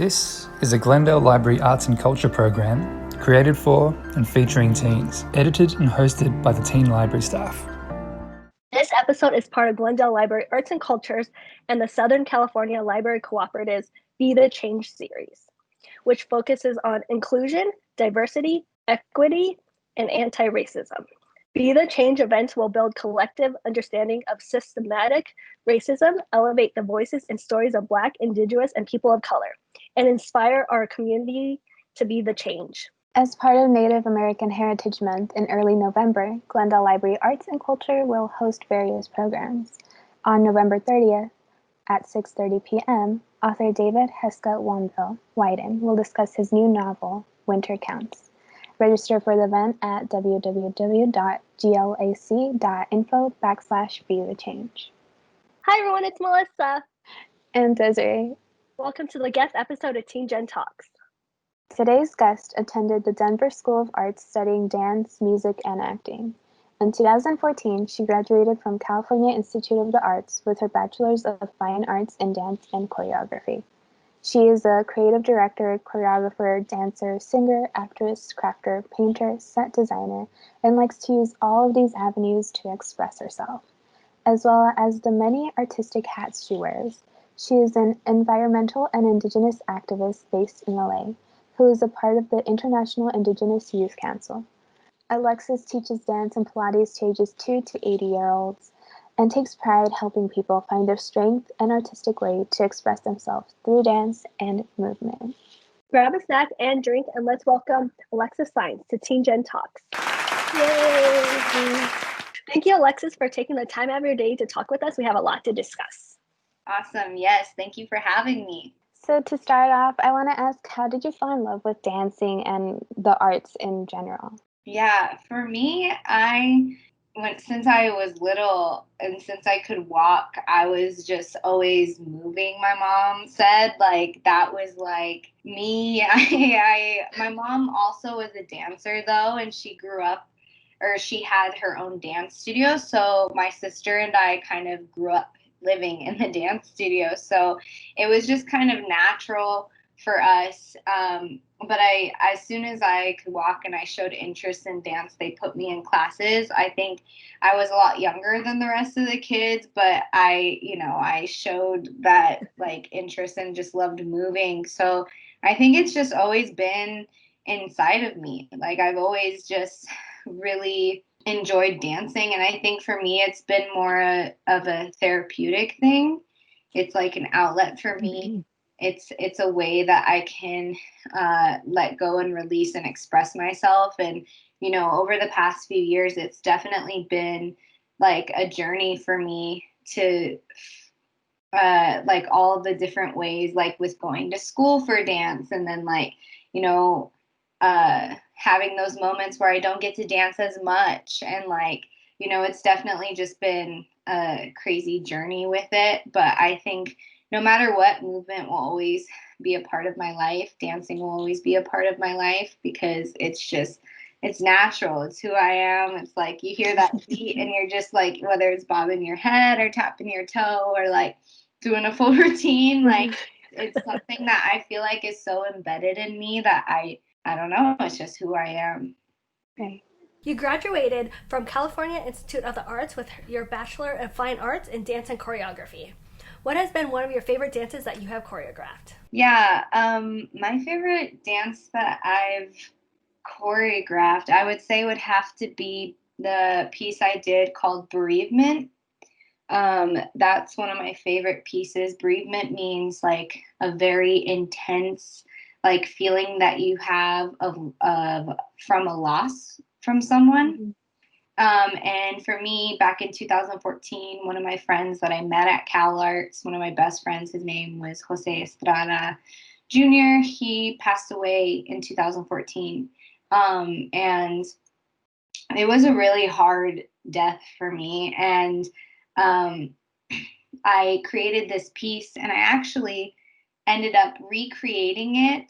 This is a Glendale Library Arts and Culture program created for and featuring teens, edited and hosted by the Teen Library staff. This episode is part of Glendale Library Arts and Cultures and the Southern California Library Cooperative's Be the Change series, which focuses on inclusion, diversity, equity, and anti-racism. Be the Change events will build collective understanding of systematic racism, elevate the voices and stories of Black, Indigenous, and people of color, and inspire our community to be the change. As part of Native American Heritage Month in early November, Glendale Library Arts and Culture will host various programs. On November 30th at 6:30 p.m., author David Heska Wyden will discuss his new novel, Winter Counts. Register for the event at www.glac.info/BeTheChange. Hi everyone, it's Melissa. And Desiree. Welcome to the guest episode of Teen G.E.N Talks. Today's guest attended the Denver School of Arts studying dance, music, and acting. In 2014, she graduated from California Institute of the Arts with her Bachelor's of Fine Arts in Dance and Choreography. She is a creative director, choreographer, dancer, singer, actress, crafter, painter, set designer, and likes to use all of these avenues to express herself, as well as the many artistic hats she wears. She is an environmental and Indigenous activist based in LA, who is a part of the International Indigenous Youth Council. Alexis teaches dance and Pilates to ages 2 to 80-year-olds and takes pride helping people find their strength and artistic way to express themselves through dance and movement. Grab a snack and drink, and let's welcome Alexis Saenz to Teen G.E.N Talks. Yay! Thank you, Alexis, for taking the time out of your day to talk with us. We have a lot to discuss. Awesome. Yes. Thank you for having me. So to start off, I want to ask, how did you fall in love with dancing and the arts in general? Yeah, for me, since I was little and since I could walk, I was just always moving. My mom said, that was like me. My mom also was a dancer though, and she had her own dance studio. So my sister and I kind of grew up living in the dance studio. So it was just kind of natural for us. But as soon as I could walk and I showed interest in dance, they put me in classes. I think I was a lot younger than the rest of the kids, but I showed that interest and just loved moving. So I think it's just always been inside of me. I've always just really enjoyed dancing, and I think for me it's been more of a therapeutic thing. It's like an outlet for me. It's a way that I can let go and release and express myself. And over the past few years, it's definitely been like a journey for me to all of the different ways, with going to school for dance, and then having those moments where I don't get to dance as much. And it's definitely just been a crazy journey with it. But I think no matter what, movement will always be a part of my life. Dancing will always be a part of my life because it's natural. It's who I am. It's you hear that beat and you're just whether it's bobbing your head or tapping your toe or doing a full routine, it's something that I feel is so embedded in me that I don't know, it's just who I am. Right. You graduated from California Institute of the Arts with your Bachelor of Fine Arts in Dance and Choreography. What has been one of your favorite dances that you have choreographed? Yeah, my favorite dance that I've choreographed, I would say would have to be the piece I did called Bereavement. That's one of my favorite pieces. Bereavement means a very intense feeling that you have of from a loss from someone. Mm-hmm. And for me, back in 2014, one of my friends that I met at Cal Arts, one of my best friends, his name was Jose Estrada Jr. He passed away in 2014. And it was a really hard death for me. And I created this piece, and I actually ended up recreating it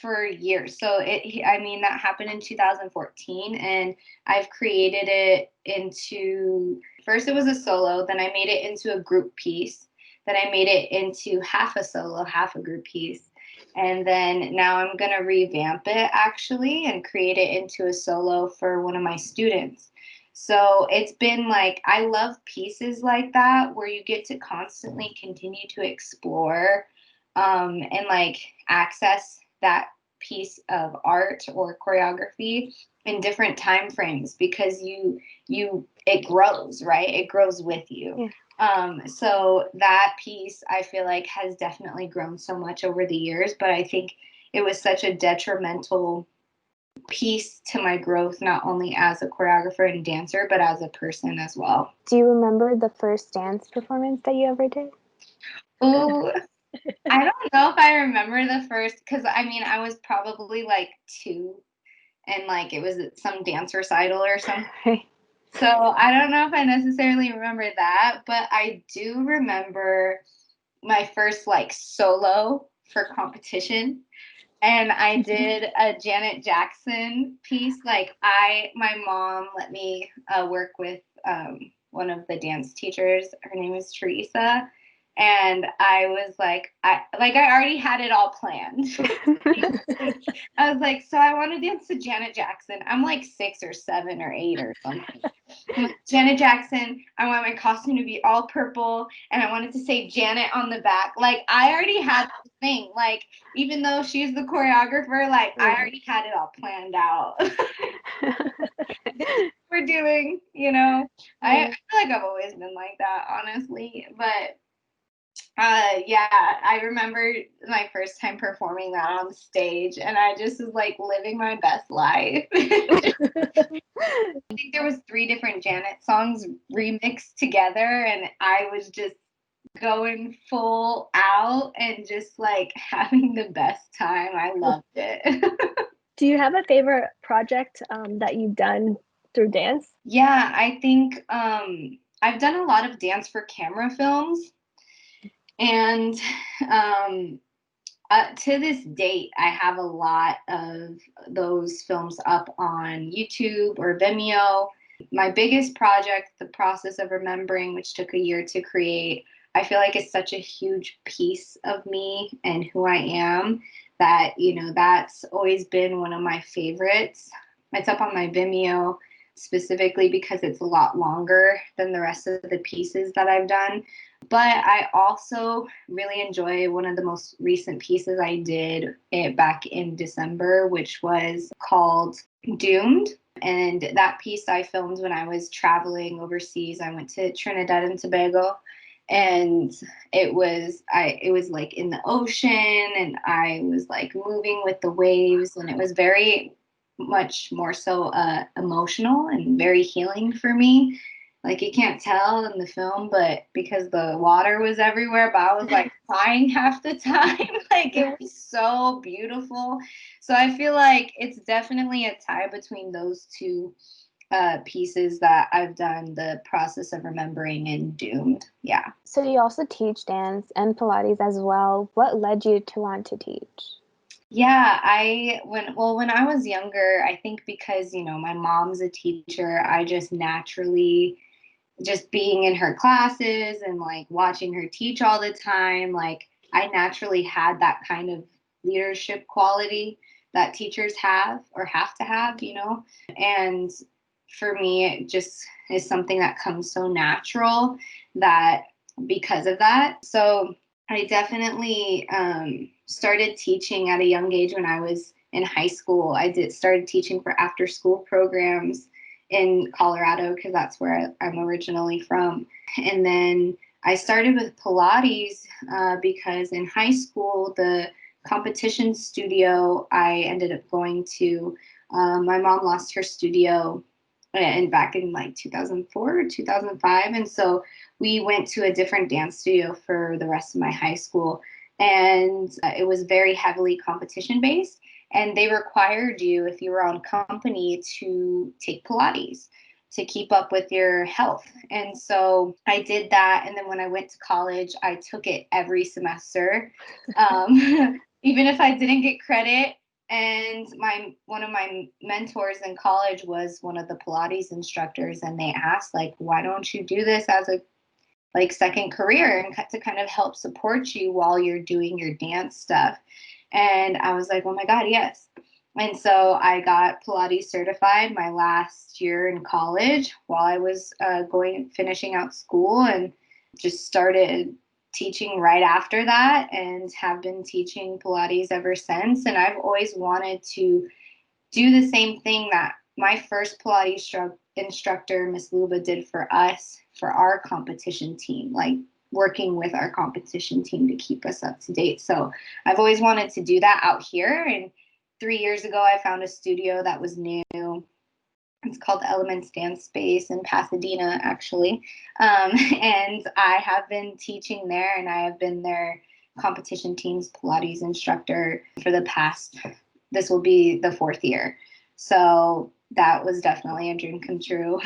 for years. So that happened in 2014, and I've created it into, first it was a solo, then I made it into a group piece, Then I made it into half a solo, half a group piece. And then now I'm going to revamp it actually and create it into a solo for one of my students. So it's been like, I love pieces like that where you get to constantly continue to explore and like access that piece of art or choreography in different time frames, because it grows, right? It grows with you. Yeah. So that piece I feel like has definitely grown so much over the years, but I think it was such a detrimental piece to my growth, not only as a choreographer and dancer, but as a person as well. Do you remember the first dance performance that you ever did? Ooh, I don't know if I remember the first, because I mean, I was probably like 2, and like it was some dance recital or something. So I don't know if I necessarily remember that, but I do remember my first like solo for competition. And I did a Janet Jackson piece. Like my mom let me work with one of the dance teachers. Her name is Teresa. And I was like, I already had it all planned. I was like, so I want to dance to Janet Jackson. I'm like 6 or 7 or 8 or something. I'm like, Janet Jackson, I want my costume to be all purple, and I wanted to say Janet on the back. Like, I already had the thing. Like, even though she's the choreographer, like, I already had it all planned out. This is what we're doing, you know? I feel like I've always been like that, honestly. But yeah, I remember my first time performing that on stage, and I just was like living my best life. I think there was 3 different Janet songs remixed together, and I was just going full out and just like having the best time. I loved it. Do you have a favorite project that you've done through dance? Yeah, I think I've done a lot of dance for camera films, and to this date, I have a lot of those films up on YouTube or Vimeo. My biggest project, The Process of Remembering, which took a year to create, I feel like is such a huge piece of me and who I am that, you know, that's always been one of my favorites. It's up on my Vimeo specifically because it's a lot longer than the rest of the pieces that I've done. But I also really enjoy one of the most recent pieces I did back in December, which was called Doomed. And that piece I filmed when I was traveling overseas. I went to Trinidad and Tobago, and it was like in the ocean, and I was like moving with the waves, and it was very much more so emotional and very healing for me. Like, you can't tell in the film, but because the water was everywhere, but I was like crying half the time. Like, it was so beautiful. So I feel like it's definitely a tie between those 2 pieces that I've done, The Process of Remembering and Doomed. Yeah. So you also teach dance and Pilates as well. What led you to want to teach? Yeah, when I was younger, I think because, you know, my mom's a teacher, I just naturally, just being in her classes and like watching her teach all the time, like I naturally had that kind of leadership quality that teachers have or have to have, you know. And for me, it just is something that comes so natural that because of that. So I definitely started teaching at a young age when I was in high school. Started teaching for after school programs in Colorado because that's where I'm originally from. And then I started with Pilates because in high school, the competition studio I ended up going to, my mom lost her studio and back in like 2004 or 2005. And so we went to a different dance studio for the rest of my high school. And it was very heavily competition based. And they required you, if you were on company, to take Pilates to keep up with your health. And so I did that. And then when I went to college, I took it every semester, even if I didn't get credit. And one of my mentors in college was one of the Pilates instructors, and they asked, like, why don't you do this as a like second career and to kind of help support you while you're doing your dance stuff. And I was like, oh my God, yes. And so I got Pilates certified my last year in college while I was finishing out school, and just started teaching right after that and have been teaching Pilates ever since. And I've always wanted to do the same thing that my first Pilates instructor, Miss Luba, did for us, for our competition team, like working with our competition team to keep us up to date. So I've always wanted to do that out here. And 3 years ago, I found a studio that was new. It's called Elements Dance Space in Pasadena, actually. And I have been teaching there, and I have been their competition team's Pilates instructor for this will be the 4th year. So that was definitely a dream come true.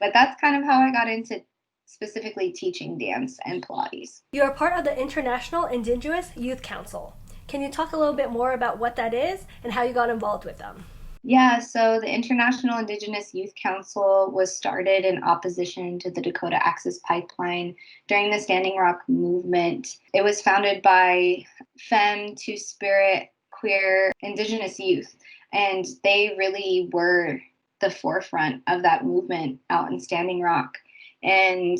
But that's kind of how I got into specifically teaching dance and Pilates. You are part of the International Indigenous Youth Council. Can you talk a little bit more about what that is and how you got involved with them? Yeah, so the International Indigenous Youth Council was started in opposition to the Dakota Access Pipeline during the Standing Rock movement. It was founded by femme, two-spirit, queer, Indigenous youth, and they really were the forefront of that movement out in Standing Rock. And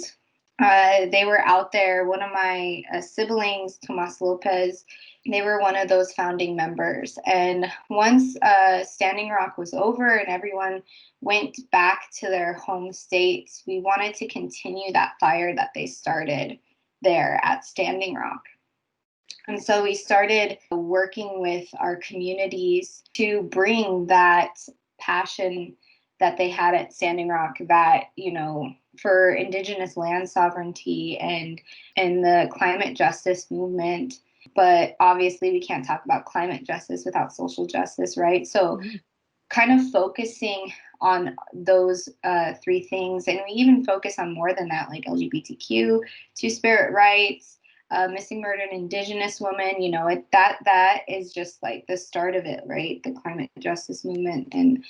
they were out there. One of my siblings, Tomas Lopez, they were one of those founding members. And once Standing Rock was over and everyone went back to their home states, we wanted to continue that fire that they started there at Standing Rock. And so we started working with our communities to bring that passion that they had at Standing Rock, that, for Indigenous land sovereignty and the climate justice movement. But obviously we can't talk about climate justice without social justice, right? So kind of focusing on those 3 things. And we even focus on more than that, like LGBTQ, two-spirit rights, missing murdered Indigenous women, that is just like the start of it, right? The climate justice movement. And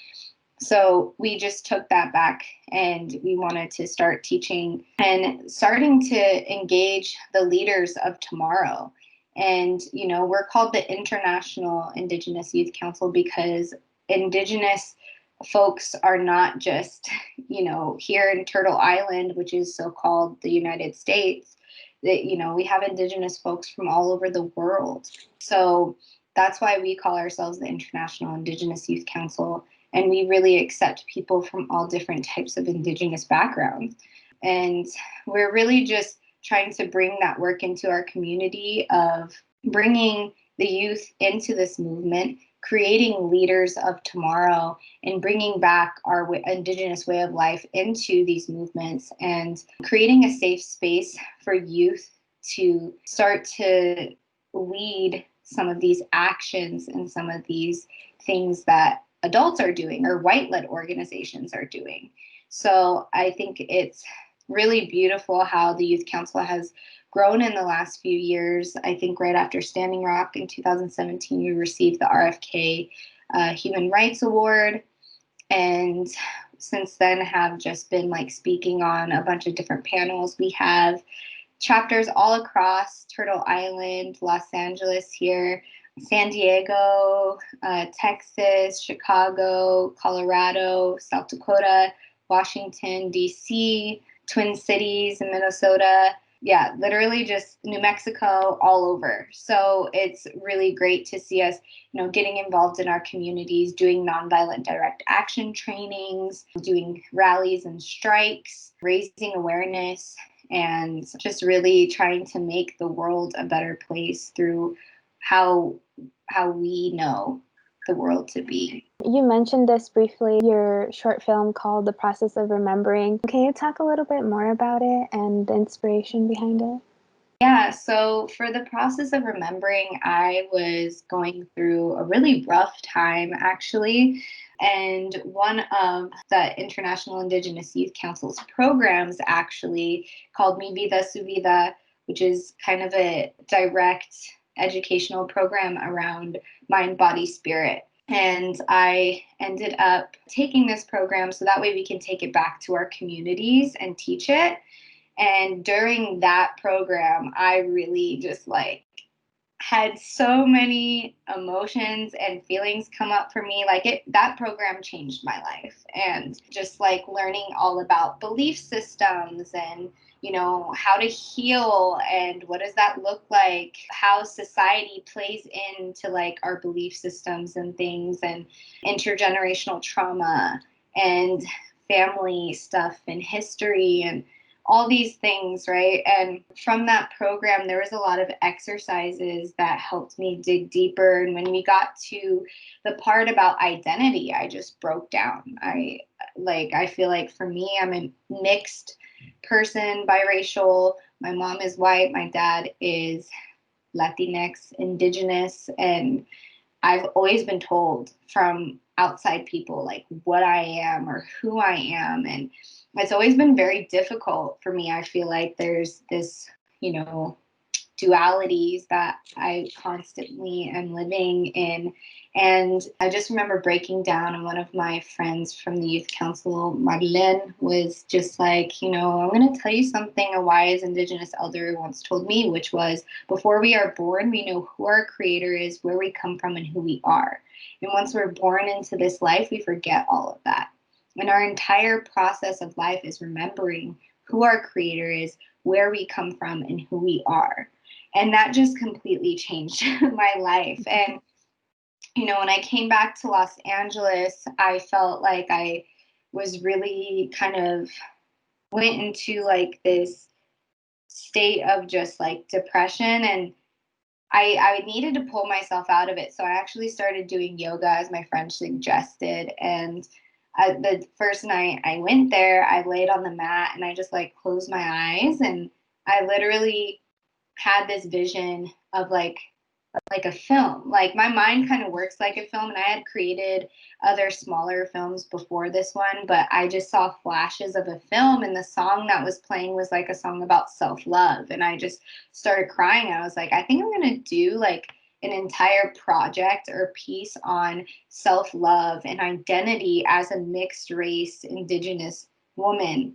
so we just took that back, and we wanted to start teaching and starting to engage the leaders of tomorrow. And, we're called the International Indigenous Youth Council because Indigenous folks are not just, here in Turtle Island, which is so-called the United States. That, we have Indigenous folks from all over the world. So that's why we call ourselves the International Indigenous Youth Council. And we really accept people from all different types of Indigenous backgrounds. And we're really just trying to bring that work into our community of bringing the youth into this movement, creating leaders of tomorrow, and bringing back our Indigenous way of life into these movements, and creating a safe space for youth to start to lead some of these actions and some of these things that adults are doing or white-led organizations are doing. So I think it's really beautiful how the Youth Council has grown in the last few years. I think right after Standing Rock in 2017, we received the RFK Human Rights Award. And since then have just been speaking on a bunch of different panels. We have chapters all across Turtle Island, Los Angeles here, San Diego, Texas, Chicago, Colorado, South Dakota, Washington, D.C., Twin Cities in Minnesota. Yeah, literally just New Mexico, all over. So it's really great to see us, getting involved in our communities, doing nonviolent direct action trainings, doing rallies and strikes, raising awareness, and just really trying to make the world a better place through how we know the world to be. You mentioned this briefly, your short film called The Process of Remembering. Can you talk a little bit more about it and the inspiration behind it? Yeah, so for the process of remembering, I was going through a really rough time, actually. And one of the International Indigenous Youth Council's programs, actually, called Mi Vida Su Vida, which is kind of a direct educational program around mind, body, spirit. And I ended up taking this program so that way we can take it back to our communities and teach it. And during that program, I really just like had so many emotions and feelings come up for me. Like that program changed my life, and just like learning all about belief systems and, you know, how to heal and what does that look like, how society plays into like our belief systems and things, and intergenerational trauma and family stuff and history and all these things, right? And from that program, there was a lot of exercises that helped me dig deeper. And when we got to the part about identity, I just broke down. I feel like for me, I'm a mixed person, biracial. My mom is white. My dad is Latinx, Indigenous. And I've always been told from outside people like what I am or who I am. And it's always been very difficult for me. I feel like there's this, you know, dualities that I constantly am living in. And I just remember breaking down, and one of my friends from the youth council, Marlene, was just like, you know, I'm going to tell you something a wise Indigenous elder once told me, which was, before we are born, we know who our creator is, where we come from, and who we are. And once we're born into this life, we forget all of that. And our entire process of life is remembering who our creator is, where we come from, and who we are. And that just completely changed my life. And, you know, when I came back to Los Angeles, I felt like I was really kind of went into like this state of just like depression, and I needed to pull myself out of it. So I actually started doing yoga as my friend suggested. And the first night I went there, I laid on the mat and I just like closed my eyes, and I literally had this vision of like a film. Like my mind kind of works like a film, and I had created other smaller films before this one, but I just saw flashes of a film, and the song that was playing was like a song about self-love, and I just started crying. I was like, I think I'm going to do like an entire project or piece on self-love and identity as a mixed race Indigenous woman,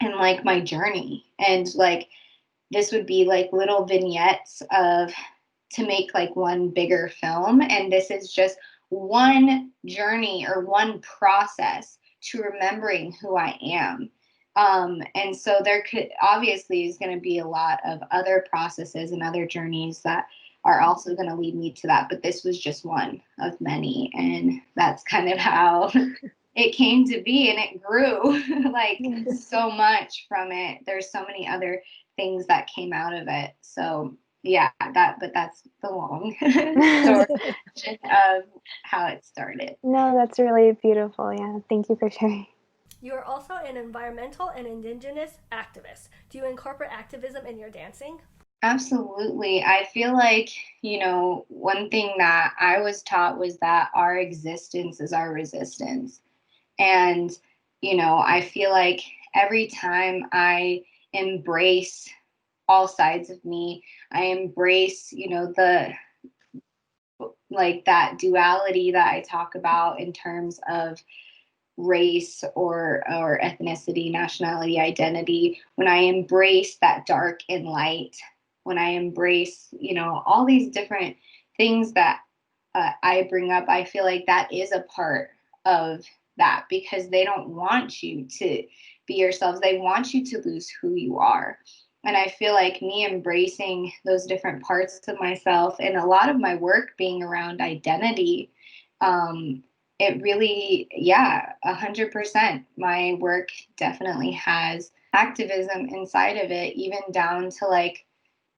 and like my journey. And like this would be like little vignettes of to make like one bigger film. And this is just one journey or one process to remembering who I am. And so there could obviously is going to be a lot of other processes and other journeys that are also going to lead me to that. But this was just one of many. And that's kind of how it came to be. And it grew like so much from it. There's so many other things that came out of it. So yeah, but that's the long story of how it started. No, that's really beautiful. Yeah, thank you for sharing. You are also an environmental and Indigenous activist. Do you incorporate activism in your dancing? Absolutely. I feel like, you know, one thing that I was taught was that our existence is our resistance. And, you know, I feel like every time I embrace all sides of me, I embrace, you know, the like that duality that I talk about in terms of race or ethnicity, nationality, identity, when I embrace that dark and light, when I embrace, you know, all these different things that I bring up, I feel like that is a part of that, because they don't want you to be yourselves. They want you to lose who you are. And I feel like me embracing those different parts of myself, and a lot of my work being around identity, it really, yeah, 100%. My work definitely has activism inside of it, even down to like,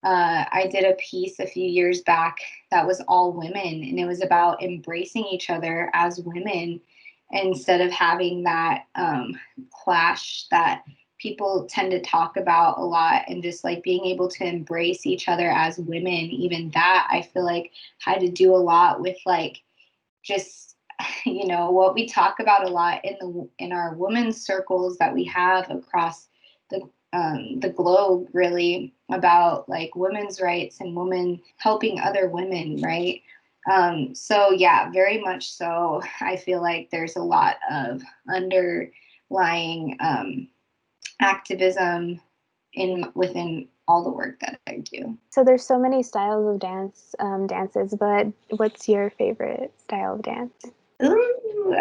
I did a piece a few years back that was all women, and it was about embracing each other as women instead of having that clash that people tend to talk about a lot, and just like being able to embrace each other as women. Even that, I feel like, had to do a lot with like just, you know, what we talk about a lot in our women's circles that we have across the globe, really, about like women's rights and women helping other women, right? So yeah, very much so. I feel like there's a lot of underlying activism within all the work that I do. So there's so many styles of dances, but what's your favorite style of dance? Ooh,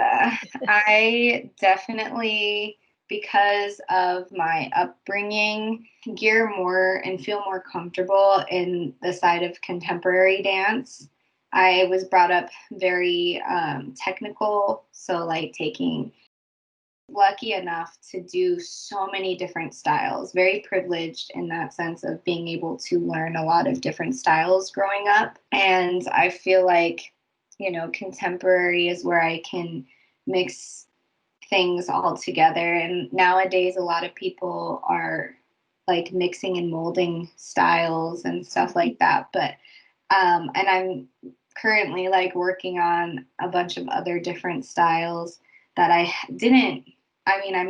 I definitely, because of my upbringing, gear more and feel more comfortable in the side of contemporary dance. I was brought up very technical, so like lucky enough to do so many different styles, very privileged in that sense of being able to learn a lot of different styles growing up. And I feel like, contemporary is where I can mix things all together. And nowadays, a lot of people are like mixing and molding styles and stuff like that. But, and I'm currently like working on a bunch of other different styles that I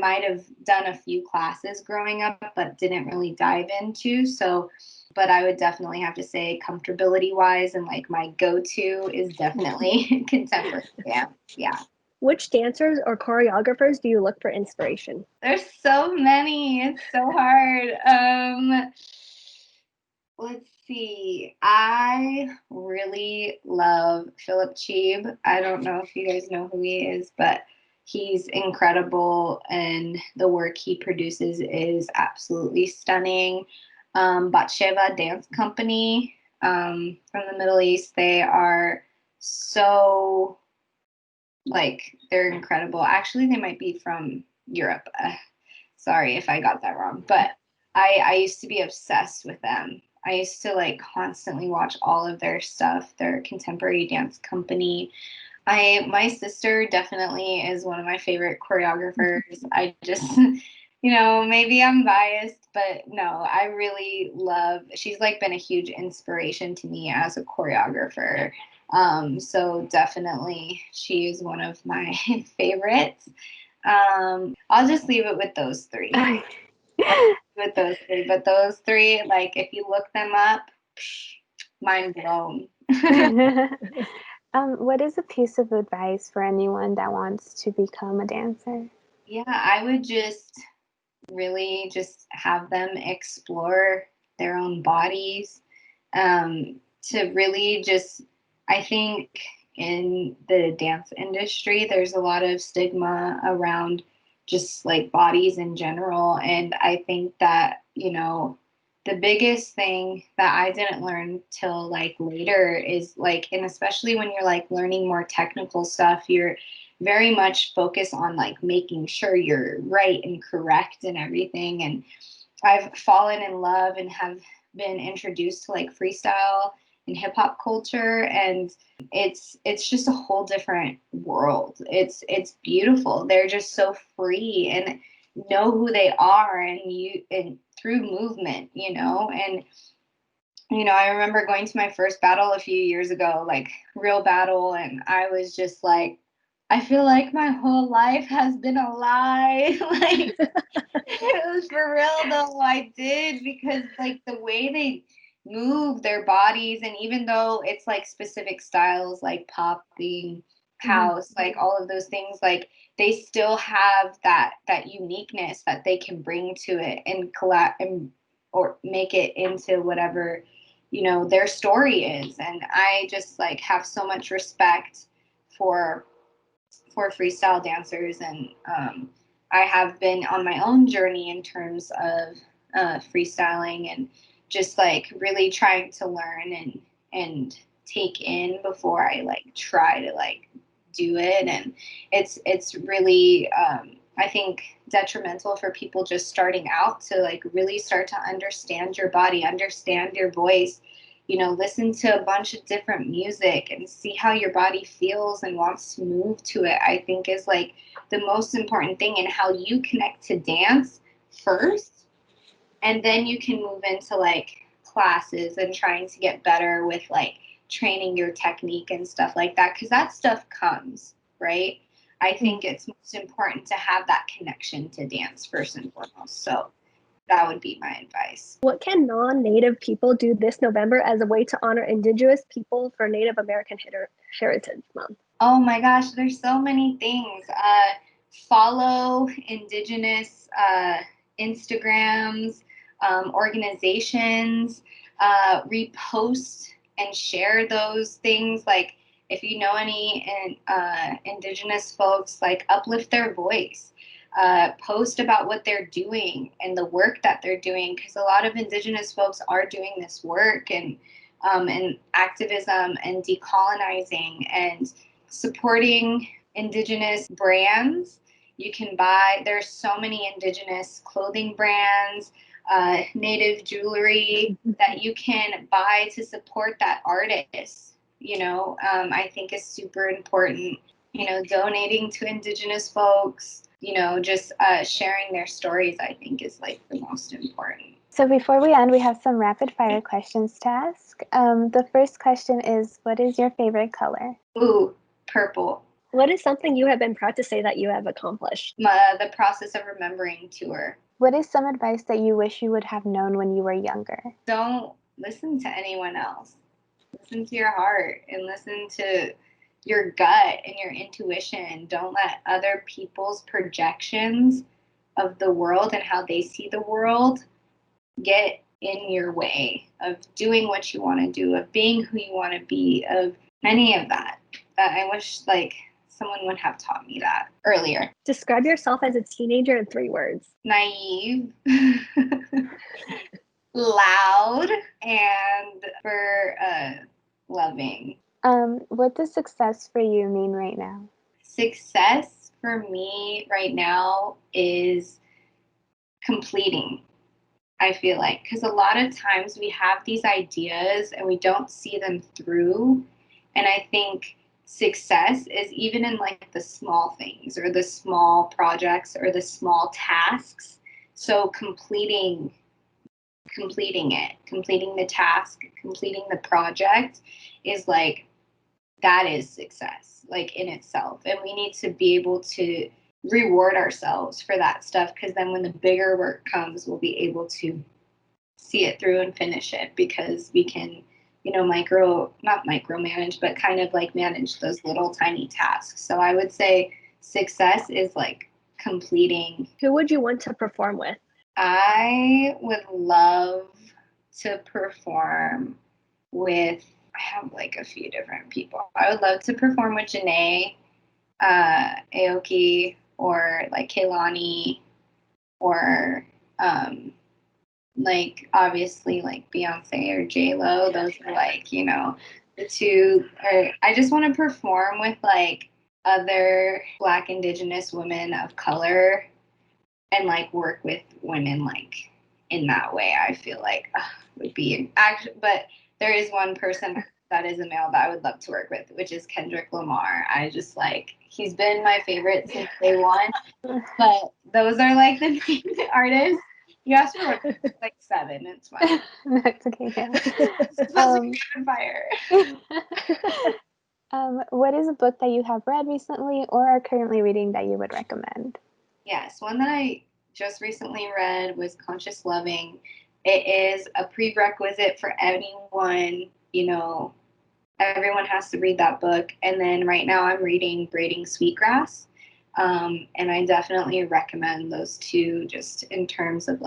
might have done a few classes growing up, but didn't really dive into. So, but I would definitely have to say comfortability wise and like my go-to is definitely contemporary dance. Yeah. Which dancers or choreographers do you look for inspiration? There's so many. It's so hard. Let's see. I really love Philip Cheeb. I don't know if you guys know who he is, but he's incredible, and the work he produces is absolutely stunning. Batsheva Dance Company from the Middle East. They are so, like, they're incredible. Actually, they might be from Europe. Sorry if I got that wrong, but I used to be obsessed with them. I used to like constantly watch all of their stuff, their contemporary dance company. My sister definitely is one of my favorite choreographers. I just, maybe I'm biased, but no, I really love, she's like been a huge inspiration to me as a choreographer. So definitely she is one of my favorites. I'll just leave it with those three. But those three, like if you look them up, mind blown. What is a piece of advice for anyone that wants to become a dancer? Yeah, I would just really just have them explore their own bodies. To really just, I think in the dance industry, there's a lot of stigma around just like bodies in general. And I think that, the biggest thing that I didn't learn till like later is like, and especially when you're like learning more technical stuff, you're very much focused on like making sure you're right and correct and everything. And I've fallen in love and have been introduced to like freestyle and hip hop culture, and it's just a whole different world. It's beautiful. They're just so free and know who they are, and through movement, and I remember going to my first battle a few years ago, like real battle, and I was just like, I feel like my whole life has been a lie. Like, it was for real though. I did, because like the way they move their bodies, and even though it's like specific styles like popping, house, like all of those things, like they still have that uniqueness that they can bring to it and or make it into whatever their story is. And I just like have so much respect for freestyle dancers, and I have been on my own journey in terms of freestyling, and just like really trying to learn and take in before I like try to like do it. And it's really I think detrimental for people just starting out to like really start to understand your body, understand your voice, listen to a bunch of different music and see how your body feels and wants to move to it. I think is like the most important thing, and how you connect to dance first, and then you can move into like classes and trying to get better with like training your technique and stuff like that, because that stuff comes, right? I think it's most important to have that connection to dance first and foremost. So that would be my advice. What can non-Native people do this November as a way to honor Indigenous people for Native American Heritage Month? Oh my gosh, there's so many things. Follow Indigenous Instagrams. organizations, repost and share those things. Like if you know any Indigenous folks, like uplift their voice. Post about what they're doing and the work that they're doing, because a lot of Indigenous folks are doing this work and activism and decolonizing and supporting Indigenous brands. You can buy, there's so many Indigenous clothing brands, native jewelry that you can buy to support that artist. I think is super important. Donating to Indigenous folks, just sharing their stories, I think is like the most important. So before we end, we have some rapid fire questions to ask. The first question is, what is your favorite color? Ooh, purple. What is something you have been proud to say that you have accomplished? The Process of Remembering tour. What is some advice that you wish you would have known when you were younger? Don't listen to anyone else. Listen to your heart and listen to your gut and your intuition. Don't let other people's projections of the world and how they see the world get in your way of doing what you want to do, of being who you want to be, of any of that. I wish someone would have taught me that earlier. Describe yourself as a teenager in 3 words. Naive, loud, and loving. What does success for you mean right now? Success for me right now is completing. I feel like, because a lot of times we have these ideas and we don't see them through. And I think success is even in the small things or the small projects or the small tasks. So completing it, completing the task, completing the project is that is success, in itself. And we need to be able to reward ourselves for that stuff, because then when the bigger work comes, we'll be able to see it through and finish it, because we can, not micromanage, but kind of manage those little tiny tasks. So I would say success is completing. Who would you want to perform with? I would love to perform with, I have a few different people. I would love to perform with Janae, Aoki, or Kehlani, or obviously Beyonce or J-Lo. Those are the two. Or I just want to perform with other Black Indigenous women of color and work with women in that way. I feel would be actually, but there is one person that is a male that I would love to work with, which is Kendrick Lamar. I just he's been my favorite since day one. But those are the main artists. You asked for 7. It's fine. That's okay. Yeah. It's supposed to be rapid fire. What is a book that you have read recently or are currently reading that you would recommend? Yes, one that I just recently read was Conscious Loving. It is a prerequisite for anyone, everyone has to read that book. And then right now I'm reading Braiding Sweetgrass. And I definitely recommend those two, just in terms of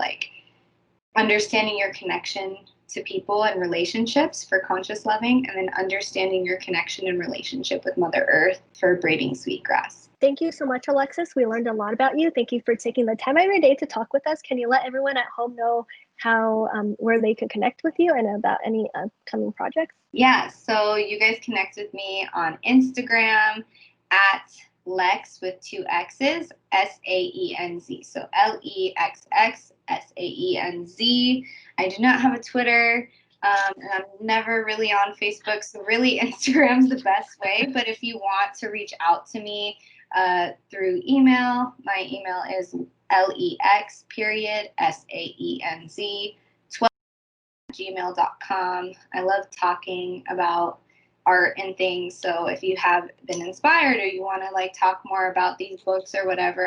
understanding your connection to people and relationships for Conscious Loving, and then understanding your connection and relationship with Mother Earth for Braiding Sweetgrass. Thank you so much, Alexis. We learned a lot about you. Thank you for taking the time out of your day to talk with us. Can you let everyone at home know how where they could connect with you and about any upcoming projects? Yeah, so you guys connect with me on Instagram at Lex with 2 X's, Saenz. So LEXXSAENZ. I do not have a Twitter. And I'm never really on Facebook, so really Instagram's the best way. But if you want to reach out to me through email, my email is lex.saenz12@gmail.com. I love talking about art and things, so if you have been inspired or you want to talk more about these books or whatever,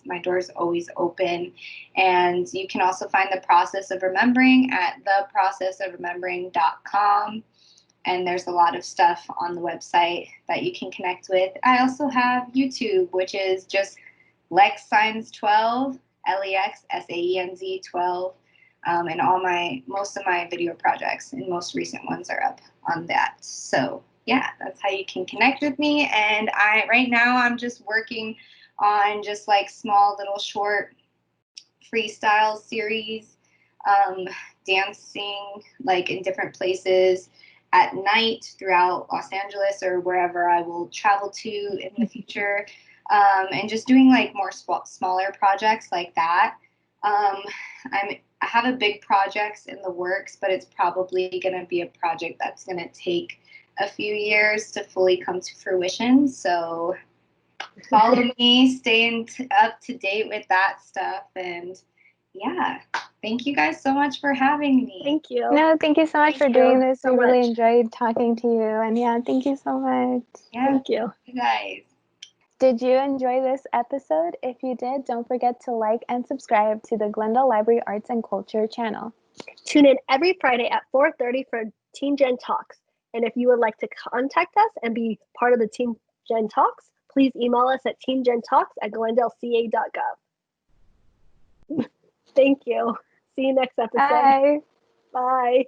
my door's always open. And you can also find The Process of Remembering at theprocessofremembering.com, and there's a lot of stuff on the website that you can connect with. I also have YouTube, which is just Lex Saenz 12, LEXSAENZ 12. And most of my video projects and most recent ones are up on that. So yeah, that's how you can connect with me. And right now I'm just working on just like small little short freestyle series, dancing like in different places at night throughout Los Angeles or wherever I will travel to in the future, and just doing like more smaller projects like that. I have a big project in the works, but it's probably going to be a project that's going to take a few years to fully come to fruition. So follow me, stay up to date with that stuff. And yeah, thank you guys so much for having me. Thank you. No, thank you so much for Thank you doing this. so We really much. enjoyed talking to you. And yeah, thank you so much. Yeah, Thank you. you guys. Did you enjoy this episode? If you did, don't forget to like and subscribe to the Glendale Library Arts and Culture channel. Tune in every Friday at 4:30 for Teen Gen Talks. And if you would like to contact us and be part of the Teen Gen Talks, please email us at teengentalks@glendaleca.gov. Thank you. See you next episode. Bye. Bye.